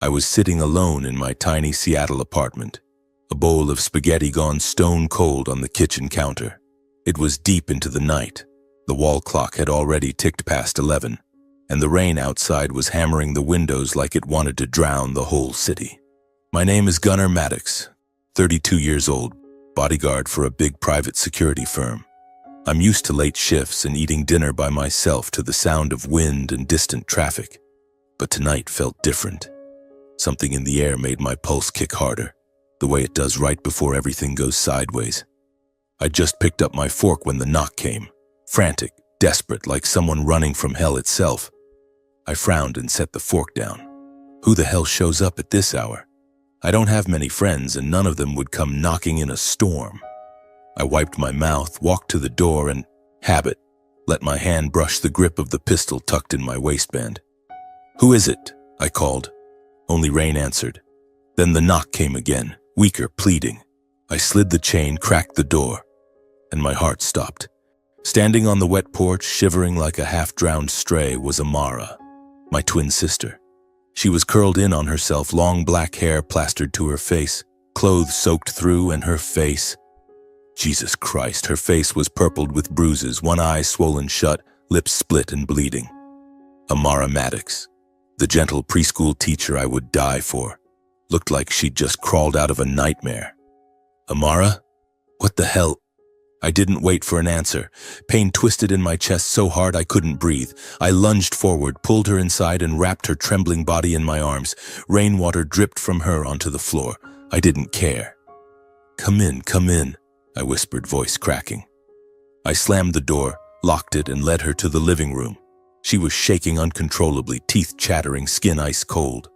I was sitting alone in my tiny Seattle apartment, a bowl of spaghetti gone stone cold on the kitchen counter. It was deep into the night. The wall clock had already ticked past 11, and the rain outside was hammering the windows like it wanted to drown the whole city. My name is Gunnar Maddox, 32 years old, bodyguard for a big private security firm. I'm used to late shifts and eating dinner by myself to the sound of wind and distant traffic. But tonight felt different. Something in the air made my pulse kick harder, the way it does right before everything goes sideways. I just picked up my fork when the knock came, frantic, desperate, like someone running from hell itself. I frowned and set the fork down. Who the hell shows up at this hour? I don't have many friends, and none of them would come knocking in a storm. I wiped my mouth, walked to the door, and, habit, let my hand brush the grip of the pistol tucked in my waistband. "Who is it?" I called. Only rain answered. Then the knock came again, weaker, pleading. I slid the chain, cracked the door, and my heart stopped. Standing on the wet porch, shivering like a half-drowned stray, was Amara, my twin sister. She was curled in on herself, long black hair plastered to her face, clothes soaked through, and her face. Jesus Christ, her face was purpled with bruises, one eye swollen shut, lips split and bleeding. Amara Maddox, the gentle preschool teacher I would die for, looked like she'd just crawled out of a nightmare. "Amara? What the hell?" I didn't wait for an answer. Pain twisted in my chest so hard I couldn't breathe. I lunged forward, pulled her inside, and wrapped her trembling body in my arms. Rainwater dripped from her onto the floor. I didn't care. Come in," I whispered, voice cracking. I slammed the door, locked it, and led her to the living room. She was shaking uncontrollably, teeth chattering, skin ice cold.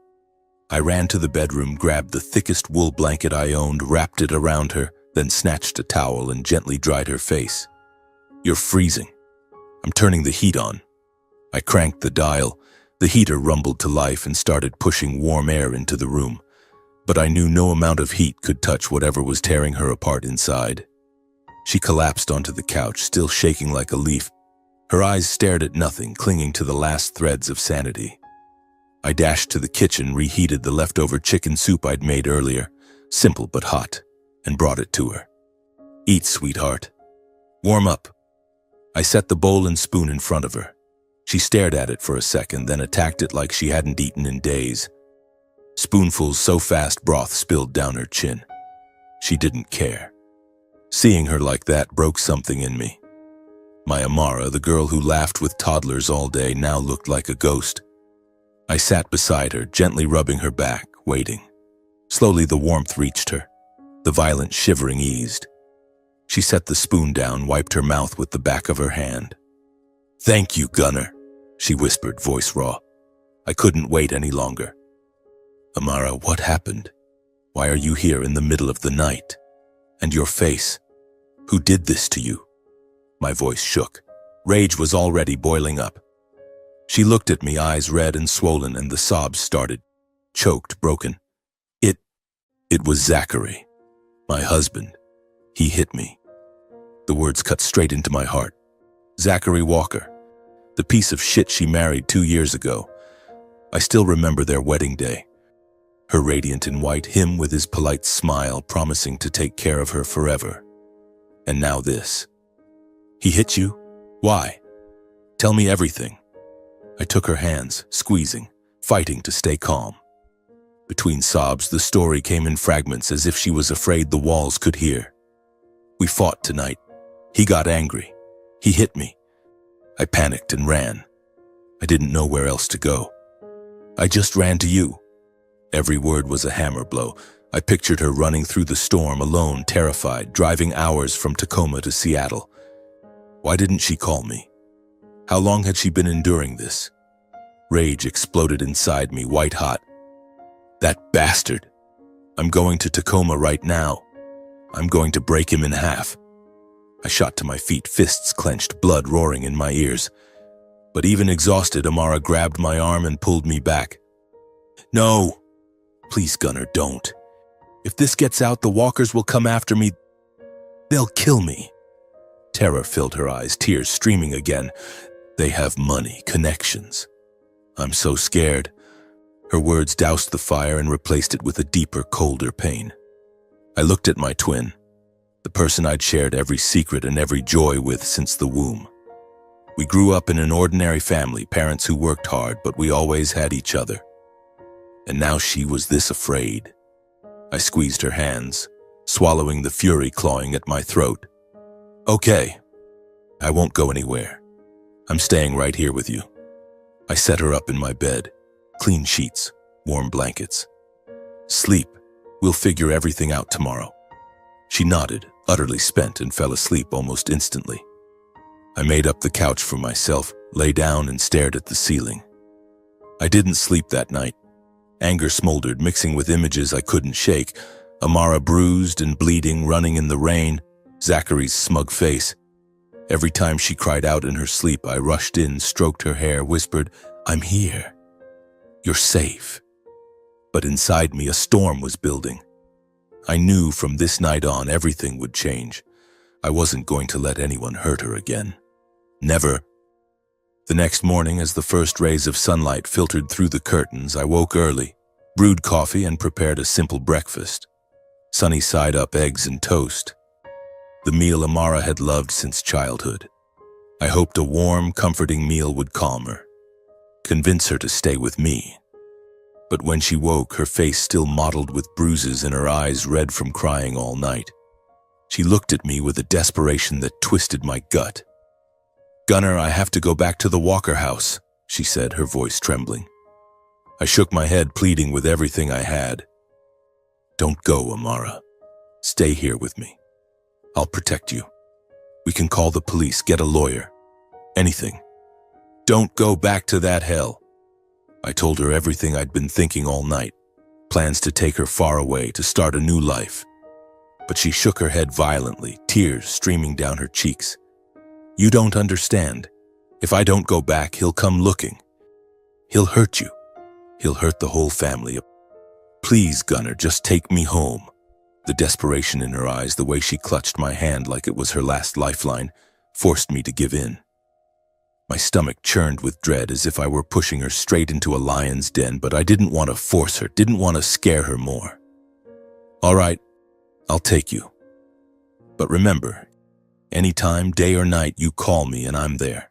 I ran to the bedroom, grabbed the thickest wool blanket I owned, wrapped it around her, then snatched a towel and gently dried her face. "You're freezing." "I'm turning the heat on." I cranked the dial. The heater rumbled to life and started pushing warm air into the room. But I knew no amount of heat could touch whatever was tearing her apart inside. She collapsed onto the couch, still shaking like a leaf. Her eyes stared at nothing, clinging to the last threads of sanity. I dashed to the kitchen, reheated the leftover chicken soup I'd made earlier, simple but hot, and brought it to her. "Eat, sweetheart. Warm up." I set the bowl and spoon in front of her. She stared at it for a second, then attacked it like she hadn't eaten in days. Spoonfuls so fast broth spilled down her chin. She didn't care. Seeing her like that broke something in me. My Amara, the girl who laughed with toddlers all day, now looked like a ghost. I sat beside her, gently rubbing her back, waiting. Slowly the warmth reached her. The violent shivering eased. She set the spoon down, wiped her mouth with the back of her hand. "Thank you, Gunnar," she whispered, voice raw. I couldn't wait any longer. "Amara, what happened? Why are you here in the middle of the night? And your face. Who did this to you?" My voice shook. Rage was already boiling up. She looked at me, eyes red and swollen, and the sobs started. Choked, broken. It was Zachary. My husband. He hit me. The words cut straight into my heart. Zachary Walker. The piece of shit she married 2 years ago. I still remember their wedding day. Her radiant in white, him with his polite smile, promising to take care of her forever. And now this. "He hit you? Why? Tell me everything." I took her hands, squeezing, fighting to stay calm. Between sobs, the story came in fragments, as if she was afraid the walls could hear. "We fought tonight. He got angry. He hit me. I panicked and ran. I didn't know where else to go. I just ran to you." Every word was a hammer blow. I pictured her running through the storm alone, terrified, driving hours from Tacoma to Seattle. Why didn't she call me? How long had she been enduring this? Rage exploded inside me, white hot. That bastard. I'm going to Tacoma right now. I'm going to break him in half. I shot to my feet, fists clenched, blood roaring in my ears. But even exhausted, Amara grabbed my arm and pulled me back. "No. Please, Gunnar, don't. If this gets out, the walkers will come after me. They'll kill me." Terror filled her eyes, tears streaming again. "They have money, connections. I'm so scared." Her words doused the fire and replaced it with a deeper, colder pain. I looked at my twin, the person I'd shared every secret and every joy with since the womb. We grew up in an ordinary family, parents who worked hard, but we always had each other. And now she was this afraid. I squeezed her hands, swallowing the fury clawing at my throat. Okay, I won't go anywhere. I'm staying right here with you. I set her up in my bed, clean sheets, warm blankets. Sleep, we'll figure everything out tomorrow. She nodded, utterly spent, and fell asleep almost instantly. I made up the couch for myself, lay down and stared at the ceiling. I didn't sleep that night. Anger smoldered, mixing with images I couldn't shake. Amara bruised and bleeding, running in the rain. Zachary's smug face. Every time she cried out in her sleep, I rushed in, stroked her hair, whispered, "I'm here. You're safe." But inside me, a storm was building. I knew from this night on everything would change. I wasn't going to let anyone hurt her again. Never. The next morning, as the first rays of sunlight filtered through the curtains, I woke early, brewed coffee, and prepared a simple breakfast. Sunny side up eggs and toast. The meal Amara had loved since childhood. I hoped a warm, comforting meal would calm her, convince her to stay with me. But when she woke, her face still mottled with bruises and her eyes red from crying all night. She looked at me with a desperation that twisted my gut. "Gunnar, I have to go back to the Walker house," she said, her voice trembling. I shook my head, pleading with everything I had. "Don't go, Amara. Stay here with me. I'll protect you. We can call the police, get a lawyer. Anything. Don't go back to that hell." I told her everything I'd been thinking all night, plans to take her far away, to start a new life. But she shook her head violently, tears streaming down her cheeks. "You don't understand. If I don't go back, he'll come looking. He'll hurt you. He'll hurt the whole family. Please, Gunnar, just take me home." The desperation in her eyes, the way she clutched my hand like it was her last lifeline, forced me to give in. My stomach churned with dread, as if I were pushing her straight into a lion's den, but I didn't want to force her, didn't want to scare her more. "All right, I'll take you. But remember, anytime, day or night, you call me and I'm there."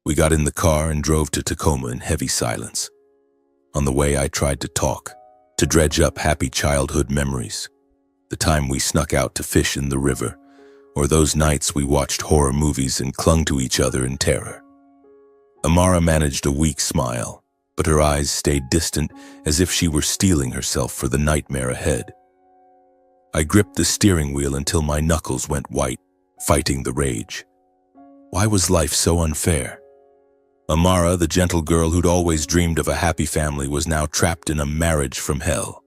We got in the car and drove to Tacoma in heavy silence. On the way, I tried to talk, to dredge up happy childhood memories. The time we snuck out to fish in the river, or those nights we watched horror movies and clung to each other in terror. Amara managed a weak smile, but her eyes stayed distant, as if she were steeling herself for the nightmare ahead. I gripped the steering wheel until my knuckles went white, fighting the rage. Why was life so unfair? Amara, the gentle girl who'd always dreamed of a happy family, was now trapped in a marriage from hell.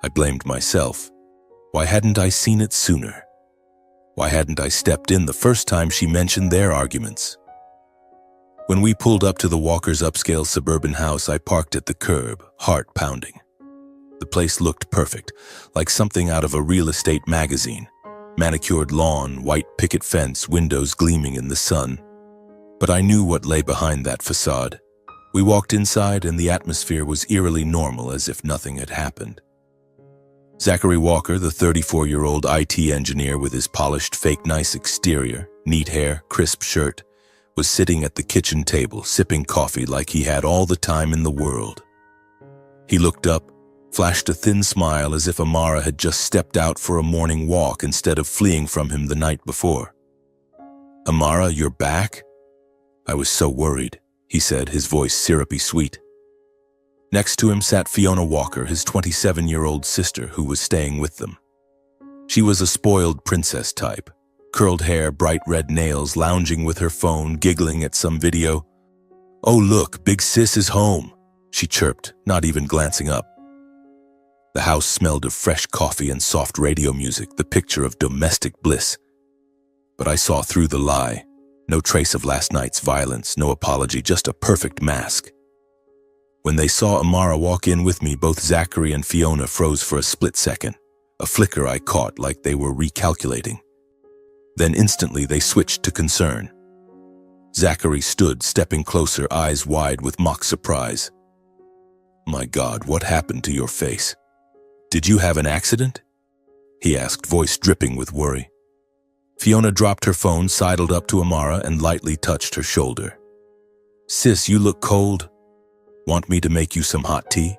I blamed myself. Why hadn't I seen it sooner? Why hadn't I stepped in the first time she mentioned their arguments? When we pulled up to the Walkers' upscale suburban house, I parked at the curb, heart pounding. The place looked perfect, like something out of a real estate magazine. Manicured lawn, white picket fence, windows gleaming in the sun. But I knew what lay behind that facade. We walked inside and the atmosphere was eerily normal, as if nothing had happened. Zachary Walker, the 34-year-old IT engineer with his polished, fake nice exterior, neat hair, crisp shirt, was sitting at the kitchen table, sipping coffee like he had all the time in the world. He looked up, flashed a thin smile as if Amara had just stepped out for a morning walk instead of fleeing from him the night before. "Amara, you're back?" "I was so worried," he said, his voice syrupy sweet. Next to him sat Fiona Walker, his 27-year-old sister, who was staying with them. She was a spoiled princess type, curled hair, bright red nails, lounging with her phone, giggling at some video. "Oh look, big sis is home," she chirped, not even glancing up. The house smelled of fresh coffee and soft radio music, the picture of domestic bliss. But I saw through the lie. No trace of last night's violence, no apology, just a perfect mask. When they saw Amara walk in with me, both Zachary and Fiona froze for a split second, a flicker I caught like they were recalculating. Then instantly they switched to concern. Zachary stood, stepping closer, eyes wide with mock surprise. My God, what happened to your face? Did you have an accident? He asked, voice dripping with worry. Fiona dropped her phone, sidled up to Amara, and lightly touched her shoulder. Sis, you look cold. Want me to make you some hot tea?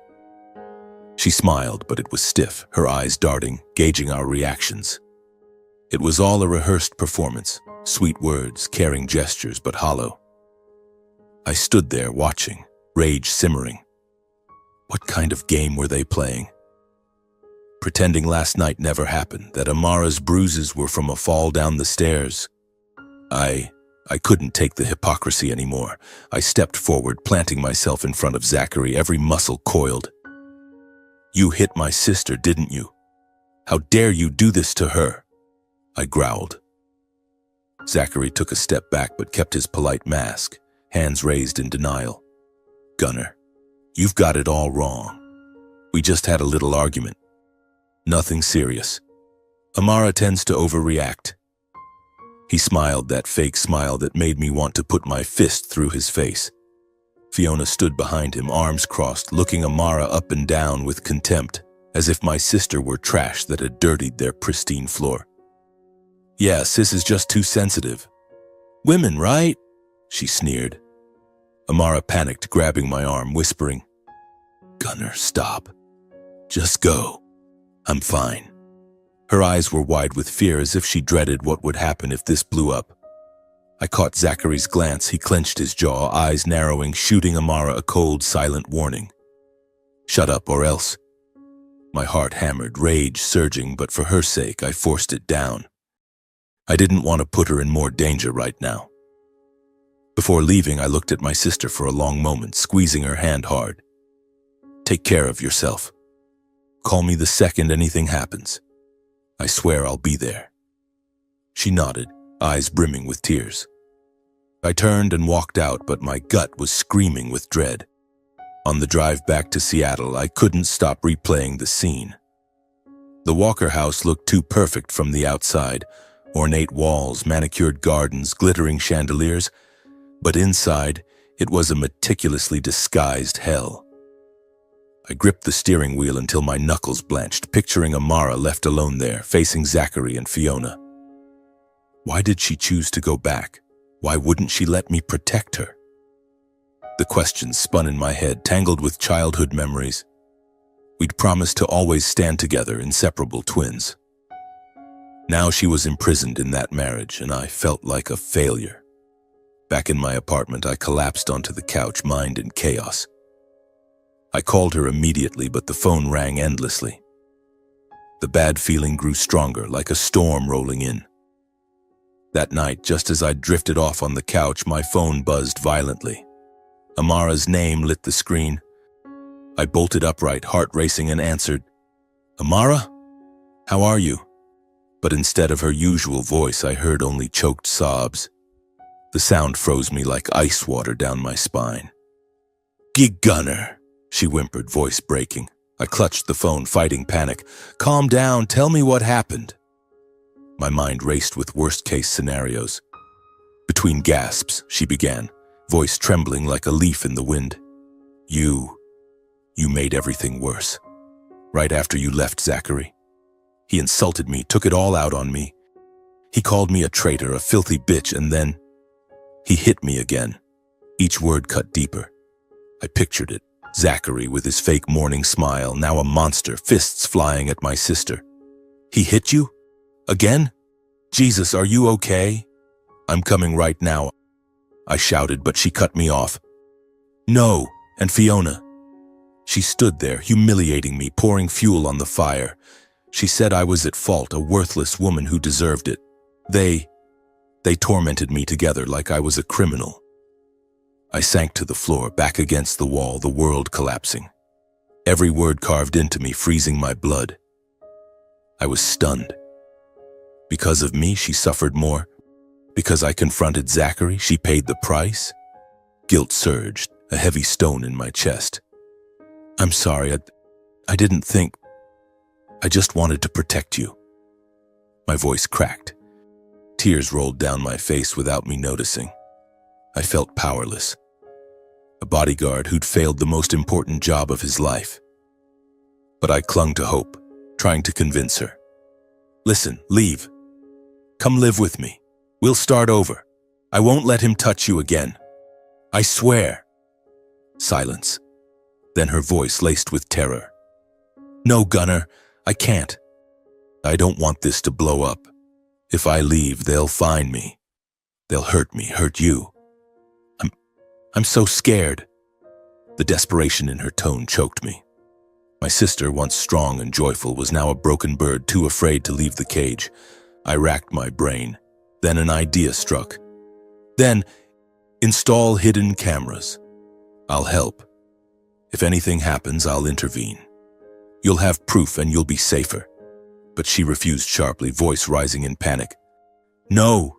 She smiled, but it was stiff, her eyes darting, gauging our reactions. It was all a rehearsed performance, sweet words, caring gestures, but hollow. I stood there watching, rage simmering. What kind of game were they playing? Pretending last night never happened, that Amara's bruises were from a fall down the stairs. I couldn't take the hypocrisy anymore. I stepped forward, planting myself in front of Zachary, every muscle coiled. You hit my sister, didn't you? How dare you do this to her? I growled. Zachary took a step back but kept his polite mask, hands raised in denial. Gunner, you've got it all wrong. We just had a little argument. Nothing serious. Amara tends to overreact. He smiled, that fake smile that made me want to put my fist through his face. Fiona stood behind him, arms crossed, looking Amara up and down with contempt, as if my sister were trash that had dirtied their pristine floor. Yeah, sis is just too sensitive. Women, right? She sneered. Amara panicked, grabbing my arm, whispering, Gunner, stop. Just go. I'm fine. Her eyes were wide with fear, as if she dreaded what would happen if this blew up. I caught Zachary's glance. He clenched his jaw, eyes narrowing, shooting Amara a cold, silent warning. Shut up or else. My heart hammered, rage surging, but for her sake, I forced it down. I didn't want to put her in more danger right now. Before leaving, I looked at my sister for a long moment, squeezing her hand hard. Take care of yourself. Call me the second anything happens. I swear I'll be there. She nodded, eyes brimming with tears. I turned and walked out, but my gut was screaming with dread. On the drive back to Seattle, I couldn't stop replaying the scene. The Walker house looked too perfect from the outside, ornate walls, manicured gardens, glittering chandeliers, but inside, it was a meticulously disguised hell. I gripped the steering wheel until my knuckles blanched, picturing Amara left alone there, facing Zachary and Fiona. Why did she choose to go back? Why wouldn't she let me protect her? The questions spun in my head, tangled with childhood memories. We'd promised to always stand together, inseparable twins. Now she was imprisoned in that marriage, and I felt like a failure. Back in my apartment, I collapsed onto the couch, mind in chaos. I called her immediately, but the phone rang endlessly. The bad feeling grew stronger, like a storm rolling in. That night, just as I drifted off on the couch, my phone buzzed violently. Amara's name lit the screen. I bolted upright, heart racing, and answered, Amara? How are you? But instead of her usual voice, I heard only choked sobs. The sound froze me like ice water down my spine. Gig Gunner, she whimpered, voice breaking. I clutched the phone, fighting panic. Calm down, tell me what happened. My mind raced with worst-case scenarios. Between gasps, she began, voice trembling like a leaf in the wind. You made everything worse. Right after you left Zachary. He insulted me, took it all out on me. He called me a traitor, a filthy bitch, and then he hit me again. Each word cut deeper. I pictured it. Zachary with his fake morning smile, now a monster, fists flying at my sister. He hit you? Again? Jesus, are you okay? I'm coming right now, I shouted, but she cut me off. No, and Fiona. She stood there, humiliating me, pouring fuel on the fire. She said I was at fault, a worthless woman who deserved it. They tormented me together like I was a criminal. I sank to the floor, back against the wall, the world collapsing. Every word carved into me, freezing my blood. I was stunned. Because of me, she suffered more. Because I confronted Zachary, she paid the price. Guilt surged, a heavy stone in my chest. I'm sorry, I didn't think. I just wanted to protect you. My voice cracked. Tears rolled down my face without me noticing. I felt powerless. a bodyguard who'd failed the most important job of his life. But I clung to hope, trying to convince her. Listen, leave. Come live with me. We'll start over. I won't let him touch you again. I swear. Silence. Then her voice laced with terror. No, Gunner, I can't. I don't want this to blow up. If I leave, they'll find me. They'll hurt me, hurt you. I'm so scared. The desperation in her tone choked me. My sister, once strong and joyful, was now a broken bird, too afraid to leave the cage. I racked my brain. Then an idea struck. Then, install hidden cameras. I'll help. If anything happens, I'll intervene. You'll have proof and you'll be safer. But she refused sharply, voice rising in panic. No.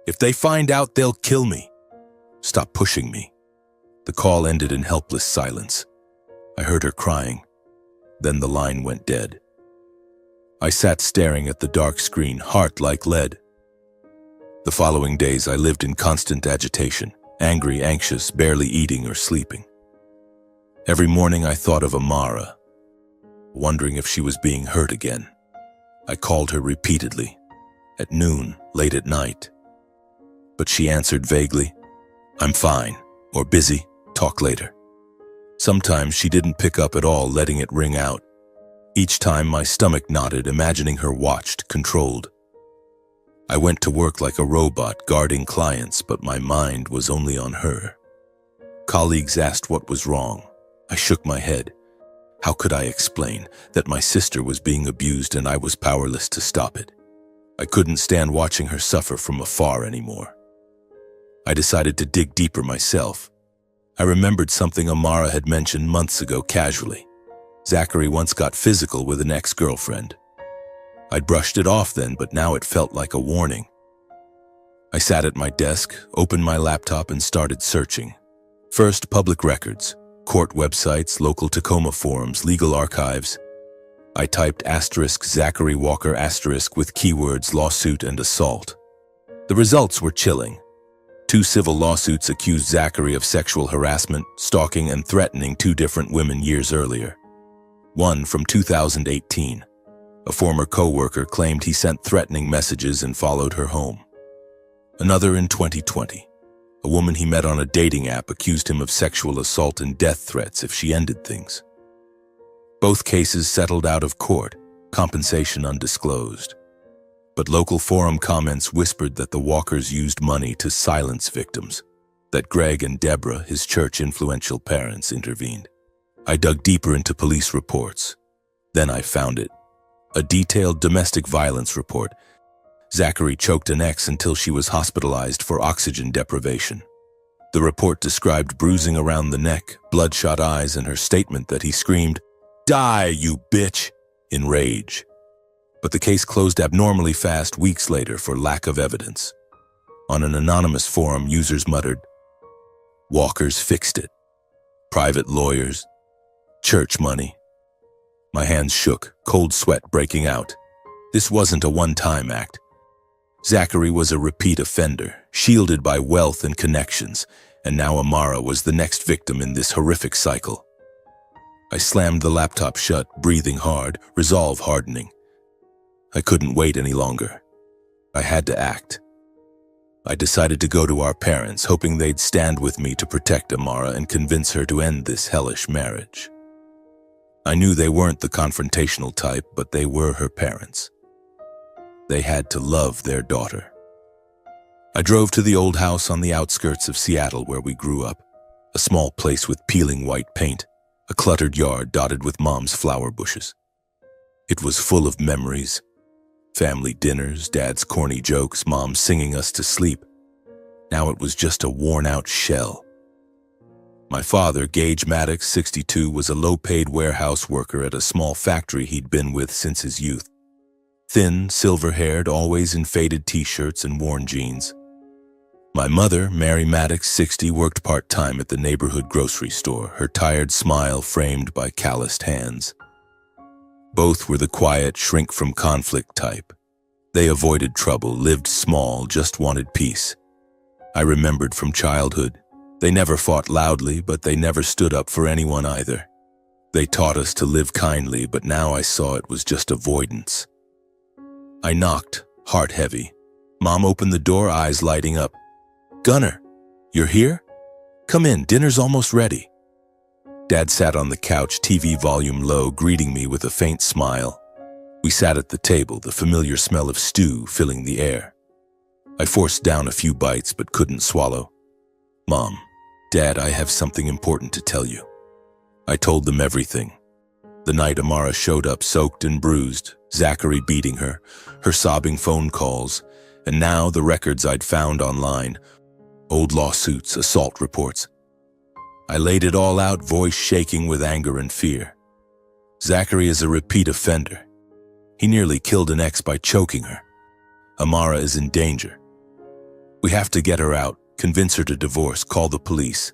If they find out, they'll kill me. Stop pushing me. The call ended in helpless silence. I heard her crying. Then the line went dead. I sat staring at the dark screen, heart like lead. The following days I lived in constant agitation, angry, anxious, barely eating or sleeping. Every morning I thought of Amara, wondering if she was being hurt again. I called her repeatedly, at noon, late at night. But she answered vaguely, I'm fine, or busy, talk later. Sometimes she didn't pick up at all, letting it ring out. Each time my stomach knotted, imagining her watched, controlled. I went to work like a robot, guarding clients, but my mind was only on her. Colleagues asked what was wrong. I shook my head. How could I explain that my sister was being abused and I was powerless to stop it? I couldn't stand watching her suffer from afar anymore. I decided to dig deeper myself. I remembered something Amara had mentioned months ago casually. Zachary once got physical with an ex-girlfriend. I'd brushed it off then, but now it felt like a warning. I sat at my desk, opened my laptop, and started searching. First, public records, court websites, local Tacoma forums, legal archives. I typed *Zachary Walker* with keywords lawsuit and assault. The results were chilling. 2 civil lawsuits accused Zachary of sexual harassment, stalking, and threatening 2 different women years earlier. One from 2018. A former co-worker claimed he sent threatening messages and followed her home. Another in 2020. A woman he met on a dating app accused him of sexual assault and death threats if she ended things. Both cases settled out of court, compensation undisclosed. But local forum comments whispered that the Walkers used money to silence victims, that Greg and Deborah, his church influential parents, intervened. I dug deeper into police reports. Then I found it. A detailed domestic violence report. Zachary choked an ex until she was hospitalized for oxygen deprivation. The report described bruising around the neck, bloodshot eyes, and her statement that he screamed, "Die, you bitch!" in rage. But the case closed abnormally fast weeks later for lack of evidence. On an anonymous forum, users muttered, "Walkers fixed it. Private lawyers. Church money." My hands shook, cold sweat breaking out. This wasn't a one-time act. Zachary was a repeat offender, shielded by wealth and connections, and now Amara was the next victim in this horrific cycle. I slammed the laptop shut, breathing hard, resolve hardening. I couldn't wait any longer. I had to act. I decided to go to our parents, hoping they'd stand with me to protect Amara and convince her to end this hellish marriage. I knew they weren't the confrontational type, but they were her parents. They had to love their daughter. I drove to the old house on the outskirts of Seattle where we grew up, a small place with peeling white paint, a cluttered yard dotted with Mom's flower bushes. It was full of memories. Family dinners, Dad's corny jokes, Mom singing us to sleep. Now it was just a worn-out shell. My father, Gage Maddox, 62, was a low-paid warehouse worker at a small factory he'd been with since his youth. Thin, silver-haired, always in faded t-shirts and worn jeans. My mother, Mary Maddox, 60, worked part-time at the neighborhood grocery store, her tired smile framed by calloused hands. Both were the quiet, shrink-from-conflict type. They avoided trouble, lived small, just wanted peace. I remembered from childhood, They never fought loudly, but they never stood up for anyone either. They taught us to live kindly, but now I saw it was just avoidance. I knocked, heart heavy. Mom opened the door, eyes lighting up. "Gunner, you're here? Come in, dinner's almost ready." Dad sat on the couch, TV volume low, greeting me with a faint smile. We sat at the table, the familiar smell of stew filling the air. I forced down a few bites but couldn't swallow. "Mom, Dad, I have something important to tell you." I told them everything. The night Amara showed up soaked and bruised, Zachary beating her, her sobbing phone calls, and now the records I'd found online, old lawsuits, assault reports. I laid it all out, voice shaking with anger and fear. Zachary is a repeat offender. He nearly killed an ex by choking her. Amara is in danger. We have to get her out, convince her to divorce, call the police.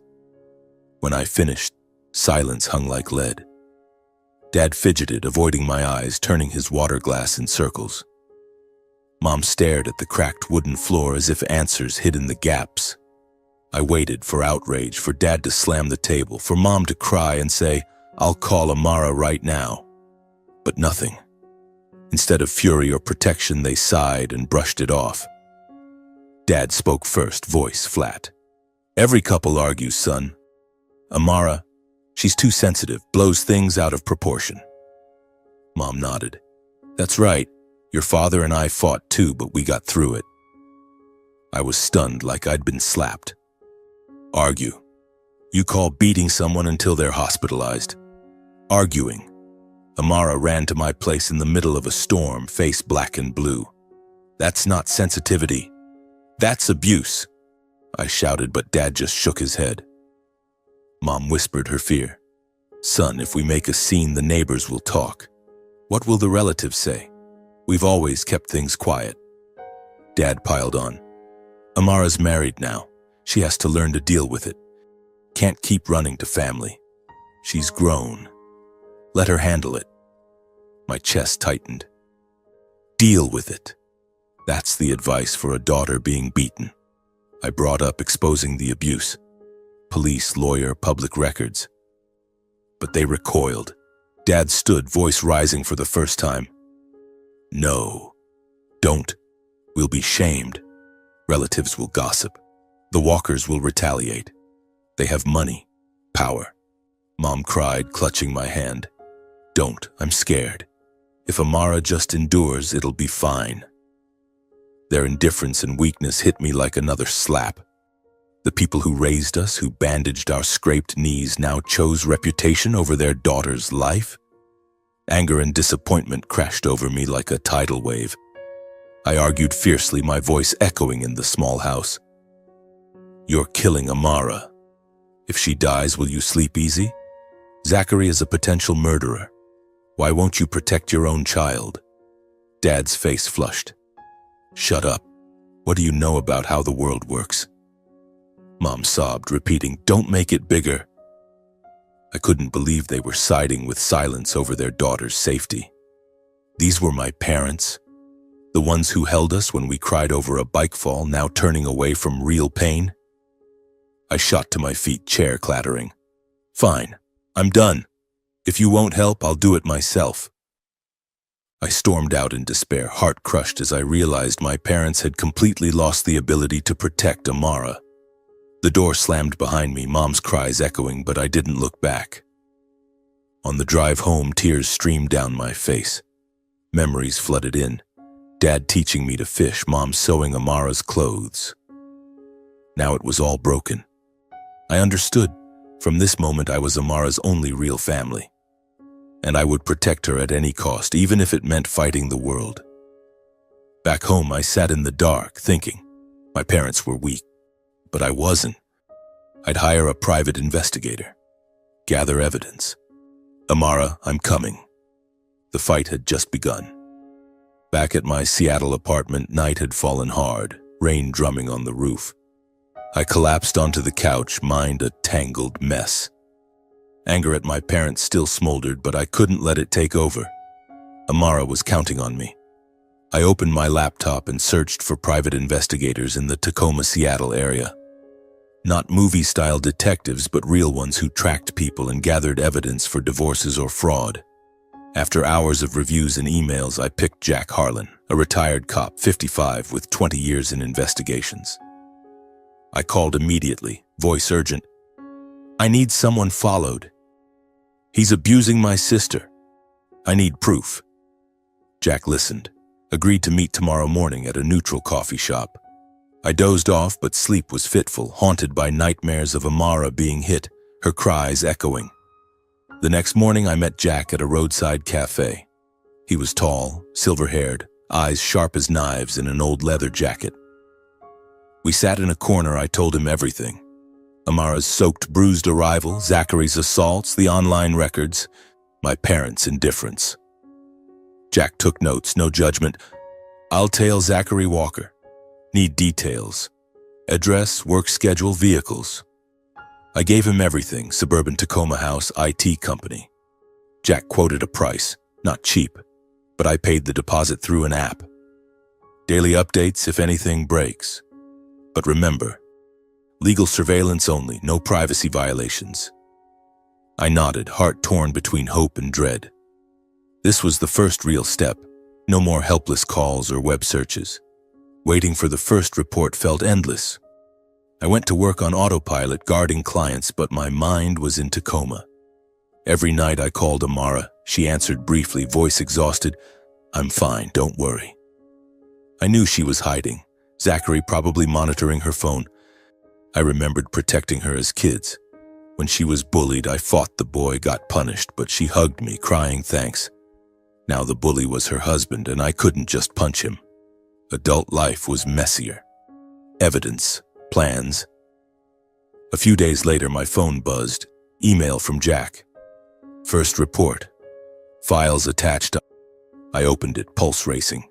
When I finished, silence hung like lead. Dad fidgeted, avoiding my eyes, turning his water glass in circles. Mom stared at the cracked wooden floor as if answers hid in the gaps. I waited for outrage, for Dad to slam the table, for Mom to cry and say, "I'll call Amara right now." But nothing. Instead of fury or protection, they sighed and brushed it off. Dad spoke first, voice flat. "Every couple argues, son. Amara, she's too sensitive, blows things out of proportion." Mom nodded. "That's right. Your father and I fought too, but we got through it." I was stunned, like I'd been slapped. "Argue. You call beating someone until they're hospitalized. Arguing. Amara ran to my place in the middle of a storm, face black and blue. That's not sensitivity. That's abuse," I shouted, but Dad just shook his head. Mom whispered her fear. "Son, if we make a scene, the neighbors will talk. What will the relatives say? We've always kept things quiet." Dad piled on. "Amara's married now. She has to learn to deal with it. Can't keep running to family. She's grown. Let her handle it." My chest tightened. Deal with it. That's the advice for a daughter being beaten. I brought up exposing the abuse. Police, lawyer, public records. But they recoiled. Dad stood, voice rising for the first time. "No. Don't. We'll be shamed. Relatives will gossip. The Walkers will retaliate. They have money, power." Mom cried, clutching my hand. "Don't. I'm scared. If Amara just endures, it'll be fine." Their indifference and weakness hit me like another slap. The people who raised us, who bandaged our scraped knees, now chose reputation over their daughter's life? Anger and disappointment crashed over me like a tidal wave. I argued fiercely, my voice echoing in the small house. "You're killing Amara. If she dies, will you sleep easy? Zachary is a potential murderer. Why won't you protect your own child?" Dad's face flushed. "Shut up. What do you know about how the world works?" Mom sobbed, repeating, "Don't make it bigger." I couldn't believe they were siding with silence over their daughter's safety. These were my parents, the ones who held us when we cried over a bike fall, now turning away from real pain. I shot to my feet, chair clattering. "Fine, I'm done. If you won't help, I'll do it myself." I stormed out in despair, heart crushed as I realized my parents had completely lost the ability to protect Amara. The door slammed behind me, Mom's cries echoing, but I didn't look back. On the drive home, tears streamed down my face. Memories flooded in. Dad teaching me to fish, Mom sewing Amara's clothes. Now it was all broken. I understood. From this moment, I was Amara's only real family. And I would protect her at any cost, even if it meant fighting the world. Back home, I sat in the dark, thinking. My parents were weak. But I wasn't. I'd hire a private investigator. Gather evidence. "Amara, I'm coming." The fight had just begun. Back at my Seattle apartment, night had fallen hard, rain drumming on the roof. I collapsed onto the couch, mind a tangled mess. Anger at my parents still smoldered, but I couldn't let it take over. Amara was counting on me. I opened my laptop and searched for private investigators in the Tacoma, Seattle area. Not movie-style detectives, but real ones who tracked people and gathered evidence for divorces or fraud. After hours of reviews and emails, I picked Jack Harlan, a retired cop, 55, with 20 years in investigations. I called immediately, voice urgent. "I need someone followed. He's abusing my sister. I need proof." Jack listened, agreed to meet tomorrow morning at a neutral coffee shop. I dozed off, but sleep was fitful, haunted by nightmares of Amara being hit, her cries echoing. The next morning, I met Jack at a roadside cafe. He was tall, silver-haired, eyes sharp as knives, in an old leather jacket. We sat in a corner. I told him everything. Amara's soaked, bruised arrival, Zachary's assaults, the online records, my parents' indifference. Jack took notes, no judgment. "I'll tail Zachary Walker. Need details. Address, work schedule, vehicles." I gave him everything, suburban Tacoma house, IT company. Jack quoted a price, not cheap, but I paid the deposit through an app. Daily updates if anything breaks. But remember, legal surveillance only, no privacy violations. I nodded, heart torn between hope and dread. This was the first real step. No more helpless calls or web searches. Waiting for the first report felt endless. I went to work on autopilot, guarding clients, but my mind was in Tacoma. Every night I called Amara. She answered briefly, voice exhausted. "I'm fine, don't worry." I knew she was hiding. Zachary probably monitoring her phone. I remembered protecting her as kids. When she was bullied, I fought the boy, got punished, but she hugged me, crying thanks. Now the bully was her husband, and I couldn't just punch him. Adult life was messier. Evidence, plans. A few days later, my phone buzzed. Email from Jack. First report. Files attached. I opened it, pulse racing.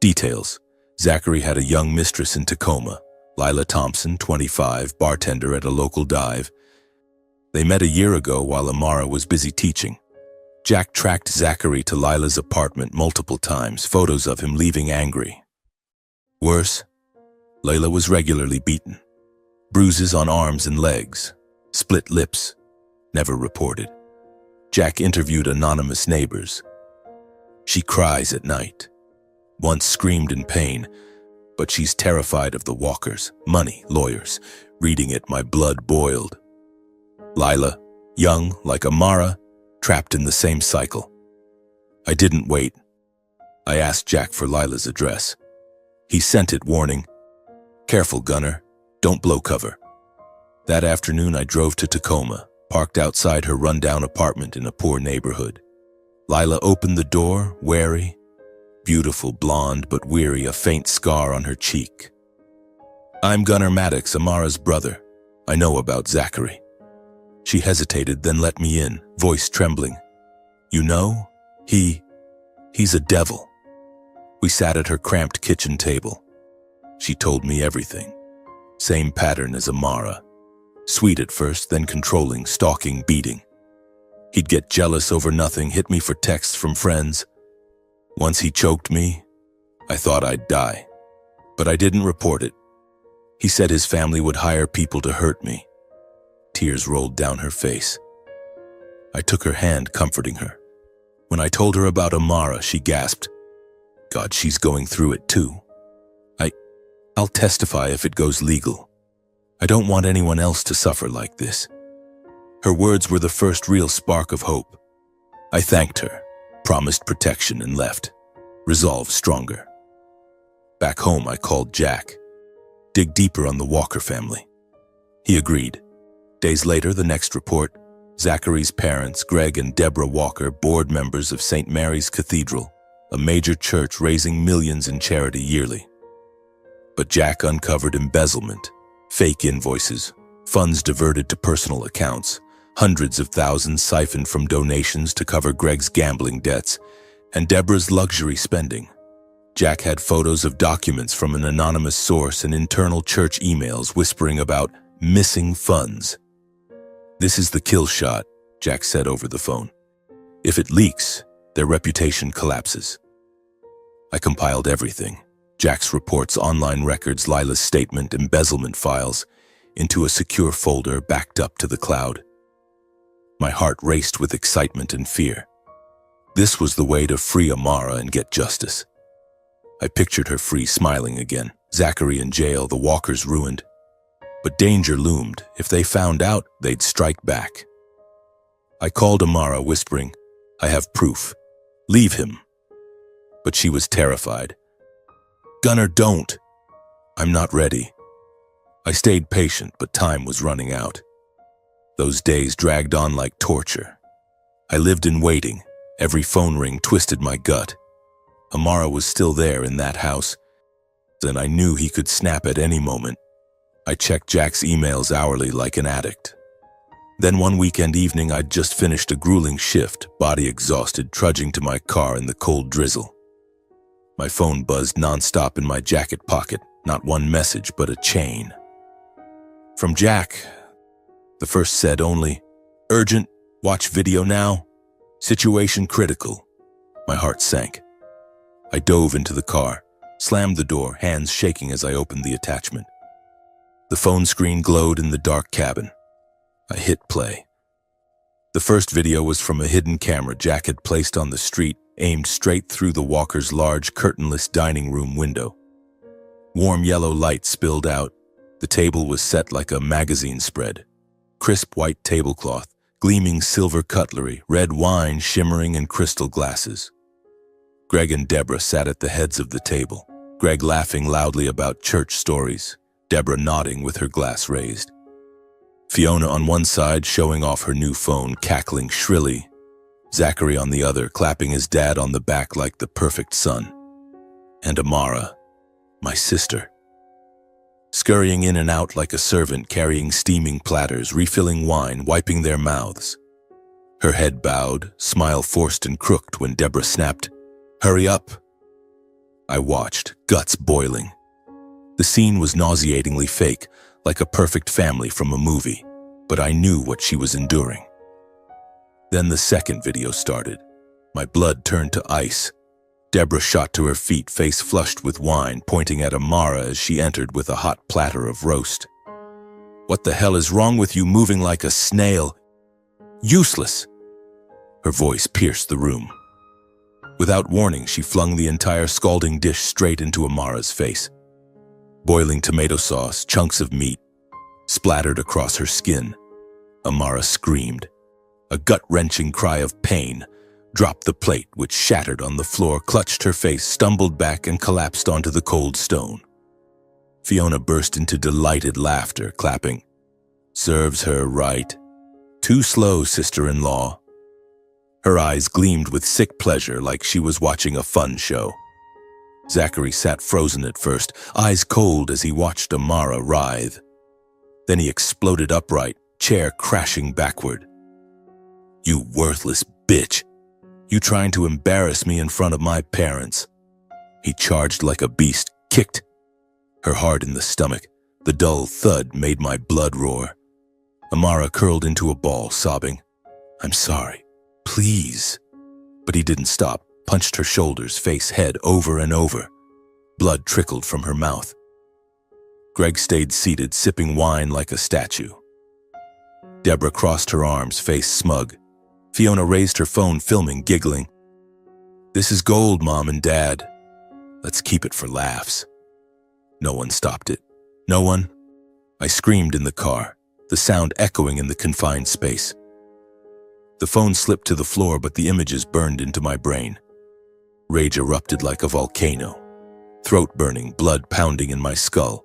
Details. Zachary had a young mistress in Tacoma, Lila Thompson, 25, bartender at a local dive. They met a year ago while Amara was busy teaching. Jack tracked Zachary to Lila's apartment multiple times, photos of him leaving angry. Worse, Lila was regularly beaten. Bruises on arms and legs, split lips, never reported. Jack interviewed anonymous neighbors. "She cries at night. Once screamed in pain, but she's terrified of the Walkers, money, lawyers. Reading it, my blood boiled. Lila, young like Amara, trapped in the same cycle." I didn't wait. I asked Jack for Lila's address. He sent it, warning, "Careful, Gunner, don't blow cover." That afternoon I drove to Tacoma, parked outside her rundown apartment in a poor neighborhood. Lila opened the door, wary, beautiful, blonde, but weary, a faint scar on her cheek. "I'm Gunner Maddox, Amara's brother. I know about Zachary." She hesitated, then let me in, voice trembling. "You know, he's a devil." We sat at her cramped kitchen table. She told me everything. Same pattern as Amara. Sweet at first, then controlling, stalking, beating. He'd get jealous over nothing, hit me for texts from friends. Once he choked me, I thought I'd die. But I didn't report it. He said his family would hire people to hurt me. Tears rolled down her face. I took her hand, comforting her. When I told her about Amara, she gasped, "God, she's going through it too. I'll testify if it goes legal. I don't want anyone else to suffer like this." Her words were the first real spark of hope. I thanked her, promised protection, and left, resolve stronger. Back home, I called Jack. Dig deeper on the Walker family. He agreed. Days later, the next report, Zachary's parents, Greg and Deborah Walker, board members of St. Mary's Cathedral, a major church raising millions in charity yearly. But Jack uncovered embezzlement, fake invoices, funds diverted to personal accounts, hundreds of thousands siphoned from donations to cover Greg's gambling debts, and Deborah's luxury spending. Jack had photos of documents from an anonymous source and internal church emails whispering about missing funds. "This is the kill shot," Jack said over the phone. "If it leaks, their reputation collapses." I compiled everything. Jack's reports, online records, Lila's statement, embezzlement files. into a secure folder backed up to the cloud. My heart raced with excitement and fear. This was the way to free Amara and get justice. I pictured her free, smiling again, Zachary in jail, the walkers ruined. But danger loomed. If they found out, they'd strike back. I called Amara, whispering, "I have proof. Leave him." But she was terrified. "Gunnar, don't." "I'm not ready." I stayed patient, but time was running out. Those days dragged on like torture. I lived in waiting. Every phone ring twisted my gut. Amara was still there in that house, and I knew he could snap at any moment. I checked Jack's emails hourly like an addict. Then one weekend evening, I'd just finished a grueling shift, body exhausted, trudging to my car in the cold drizzle. My phone buzzed nonstop in my jacket pocket, not one message, but a chain. From Jack. The first said only, "Urgent, watch video now. Situation critical." My heart sank. I dove into the car, slammed the door, hands shaking as I opened the attachment. The phone screen glowed in the dark cabin. I hit play. The first video was from a hidden camera Jack had placed on the street, aimed straight through the walker's large, curtainless dining room window. Warm yellow light spilled out. The table was set like a magazine spread. Crisp white tablecloth, gleaming silver cutlery, red wine shimmering in crystal glasses. Greg and Deborah sat at the heads of the table, Greg laughing loudly about church stories, Deborah nodding with her glass raised. Fiona on one side showing off her new phone, cackling shrilly. Zachary on the other, clapping his dad on the back like the perfect son. And Amara, my sister, scurrying in and out like a servant, carrying steaming platters, refilling wine, wiping their mouths. Her head bowed, smile forced and crooked when Deborah snapped, "Hurry up." I watched, guts boiling. The scene was nauseatingly fake, like a perfect family from a movie, but I knew what she was enduring. Then the second video started. My blood turned to ice. Deborah shot to her feet, face flushed with wine, pointing at Amara as she entered with a hot platter of roast. "What the hell is wrong with you, moving like a snail? Useless!" Her voice pierced the room. Without warning, she flung the entire scalding dish straight into Amara's face. Boiling tomato sauce, chunks of meat, splattered across her skin. Amara screamed. A gut-wrenching cry of pain, dropped the plate, which shattered on the floor, clutched her face, stumbled back, and collapsed onto the cold stone. Fiona burst into delighted laughter, clapping. "Serves her right. Too slow, sister-in-law." Her eyes gleamed with sick pleasure like she was watching a fun show. Zachary sat frozen at first, eyes cold as he watched Amara writhe. Then he exploded upright, chair crashing backward. "You worthless bitch! You trying to embarrass me in front of my parents." He charged like a beast, kicked her hard in the stomach. The dull thud made my blood roar. Amara curled into a ball, sobbing, "I'm sorry. Please." But he didn't stop, punched her shoulders, face, head, over and over. Blood trickled from her mouth. Greg stayed seated, sipping wine like a statue. Deborah crossed her arms, face smug. Fiona raised her phone, filming, giggling. "This is gold, Mom and Dad. Let's keep it for laughs." No one stopped it. No one. I screamed in the car, the sound echoing in the confined space. The phone slipped to the floor, but the images burned into my brain. Rage erupted like a volcano. Throat burning, blood pounding in my skull.